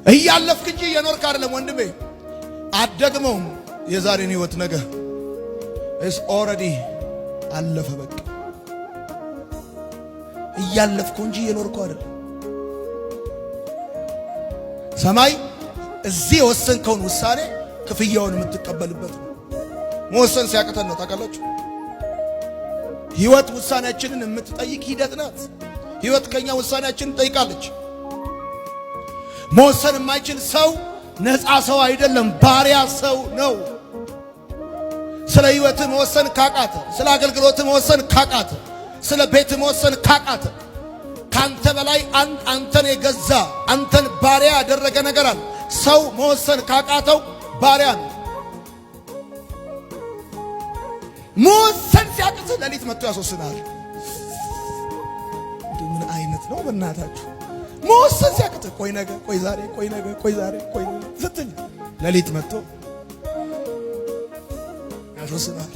እያለፍክ እንጂ እየኖርክ አይደለም ወንድሜ። አትደግመውም። የዛሬን ህይወት ነገ is already አለፈ በቃ። እያለፍኩ እንጂ እየኖርኩ አይደለም። ሰማይ እዚህ የወሰንከውን ውሳኔ ክፍያውን የምትቀበልበት ነው። መወሰን ሲያቅተን ነው ታውቃላችሁ። ህይወት ውሳኔያችንን የምትጠይቅ ሂደት ናት። ህይወት ከኛ ውሳኔያችንን ትጠይቃለች። መወሰን የማይችል ሰው ነፃ ሰው አይደለም፣ ባሪያ ሰው ነው። ስለ ህይወት መወሰን ካቃተ፣ ስለ አገልግሎት መወሰን ካቃተ፣ ስለ ቤት መወሰን ካቃተ፣ ካንተ በላይ አንተን የገዛ አንተን ባሪያ ያደረገ ነገር አለ። ሰው መወሰን ካቃተው ባሪያ ነው። መወሰን ሲያቅት ሌሊት መጥቶ ያስወስናል። ምን አይነት ነው በእናታችሁ? መወሰን ሲያቅት ቆይ ነገ፣ ቆይ ዛሬ፣ ቆይ ነገ፣ ቆይ ዛሬ፣ ቆይ ስትል ሌሊት መጥቶ ያስወስናል።